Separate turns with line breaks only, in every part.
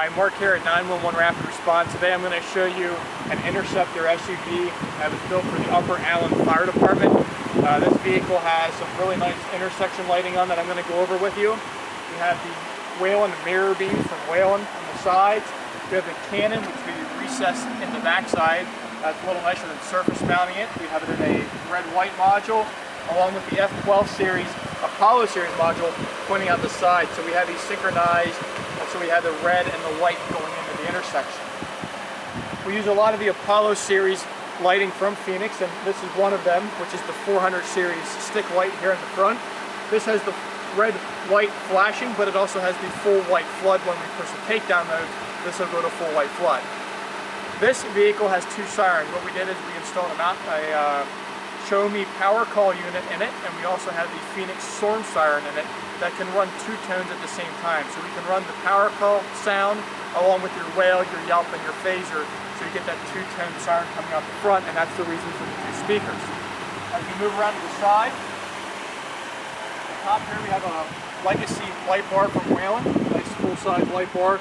Hi, Mark here at 911 Rapid Response. Today I'm going to show you an Interceptor SUV that was built for the Upper Allen Fire Department. This vehicle has some really nice intersection lighting on that I'm going to go over with you. We have the Whelen mirror beams from Whelen on the sides. We have the cannon, which we recess in the backside. That's a little nicer than surface mounting it. We have it in a red-white module, along with the F12 series, Apollo series module pointing out the side. So we have these synchronized. So we have the red and the white going into the intersection. We use a lot of the Apollo series lighting from Phoenix, and this is one of them, which is the 400 series stick light here in the front. This has the red white flashing, but it also has the full white flood. When we push the takedown mode, this will go to full white flood. This vehicle has two sirens. What we did is we installed a Show Me power call unit in it, and we also have the Phoenix storm siren in it that can run two tones at the same time. So we can run the power call sound along with your wail, your yelp, and your phaser, so you get that two-tone siren coming out the front, and that's the reason for the two speakers. As we move around to the side, at the top here we have a legacy light bar from Whelen, nice full-size light bar.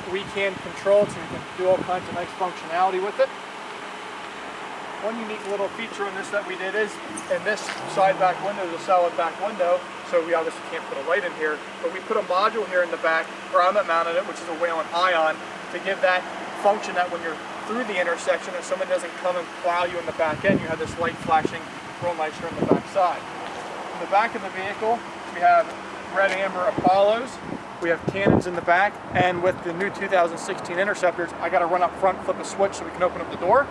We can control it, so we can do all kinds of nice functionality with it. One unique little feature in this that we did is, in this side back window is a solid back window, so we obviously can't put a light in here, but we put a module here in the back, grommet mounted it, which is a Whelen Ion, to give that function that when you're through the intersection, if someone doesn't come and plow you in the back end, you have this light flashing real nice here on the back side. In the back of the vehicle, we have red amber Apollos, we have cannons in the back, and with the new 2016 Interceptors, I got to run up front, flip a switch so we can open up the door.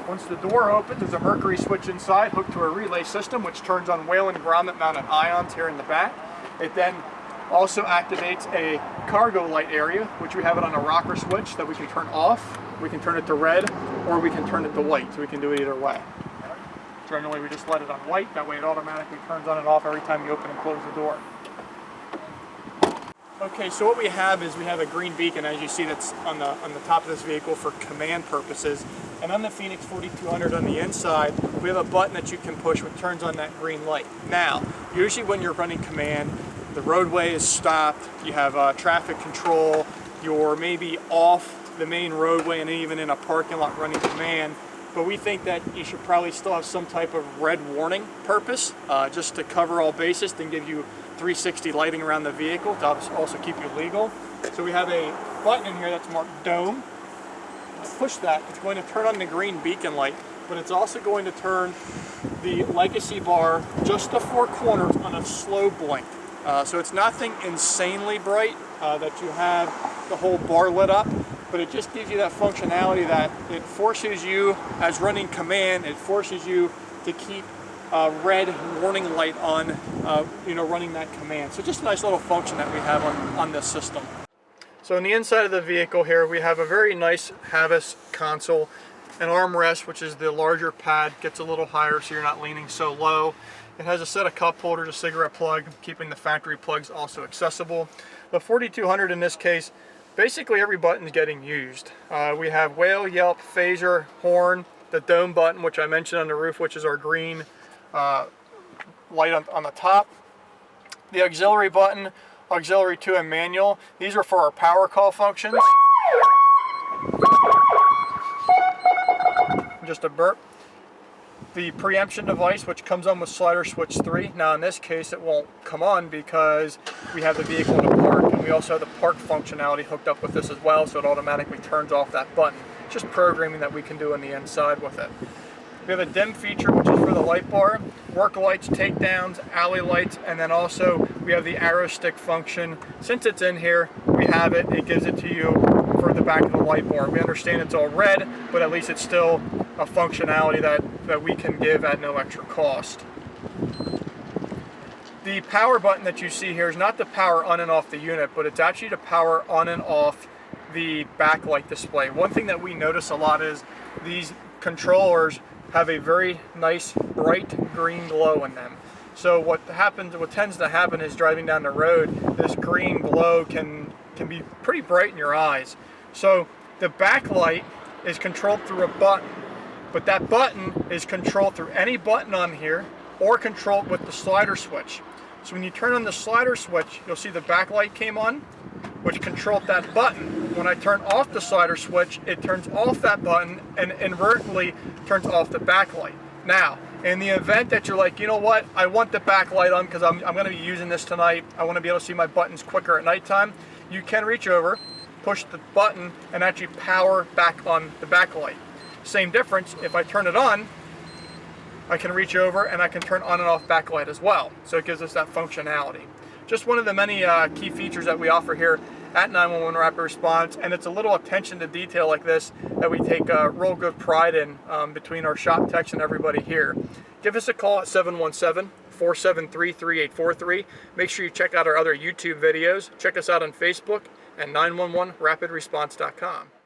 Once the door opens, there's a mercury switch inside hooked to a relay system, which turns on Whelen grommet mounted ions here in the back. It then also activates a cargo light area, which we have it on a rocker switch that we can turn off. We can turn it to red, or we can turn it to white, so we can do it either way. Generally, we just let it on white, that way it automatically turns on and off every time you open and close the door. Okay, so what we have is we have a green beacon, as you see, that's on the top of this vehicle for command purposes. And on the Phoenix 4200 on the inside, we have a button that you can push which turns on that green light. Now, usually when you're running command, the roadway is stopped, you have traffic control, you're maybe off the main roadway and even in a parking lot running command. But we think that you should probably still have some type of red warning purpose, just to cover all bases, then give you 360 lighting around the vehicle to also keep you legal. So we have a button in here that's marked Dome. Push that, it's going to turn on the green beacon light, but it's also going to turn the legacy bar just the four corners on a slow blink. So it's nothing insanely bright that you have the whole bar lit up, but it just gives you that functionality that it forces you, as running command, it forces you to keep red warning light on, running that command. So just a nice little function that we have on this system. So on the inside of the vehicle here, we have a very nice Havis Console, an armrest, which is the larger pad, gets a little higher so you're not leaning so low. It has a set of cup holders, a cigarette plug, keeping the factory plugs also accessible. The 4200 in this case, basically every button is getting used. We have wail, yelp, phaser, horn, the dome button, which I mentioned on the roof, which is our green light on the top. The auxiliary button, auxiliary 2 and manual. These are for our power call functions. Just a burp. The preemption device, which comes on with slider switch 3. Now in this case it won't come on because we have the vehicle in a park, and we also have the park functionality hooked up with this as well, so it automatically turns off that button. It's just programming that we can do on the inside with it. We have a dim feature, which is for the light bar, work lights, takedowns, alley lights, and then also we have the arrow stick function. Since it's in here, we have it, it gives it to you for the back of the light bar. We understand it's all red, but at least it's still a functionality that we can give at no extra cost. The power button that you see here is not the power on and off the unit, but it's actually to power on and off the backlight display. One thing that we notice a lot is these controllers have a very nice bright green glow in them. So what tends to happen is driving down the road, this green glow can be pretty bright in your eyes. So the backlight is controlled through a button, but that button is controlled through any button on here or controlled with the slider switch. So when you turn on the slider switch, you'll see the backlight came on. which controls that button. When I turn off the slider switch, it turns off that button and inadvertently turns off the backlight. Now, in the event that you're like, you know what, I want the backlight on because I'm going to be using this tonight, I want to be able to see my buttons quicker at nighttime, you can reach over, push the button, and actually power back on the backlight. Same difference, if I turn it on, I can reach over and I can turn on and off backlight as well. So it gives us that functionality. Just one of the many key features that we offer here at 911 Rapid Response, and it's a little attention to detail like this that we take real good pride in between our shop techs and everybody here. Give us a call at 717-473-3843. Make sure you check out our other YouTube videos. Check us out on Facebook at 911rapidresponse.com.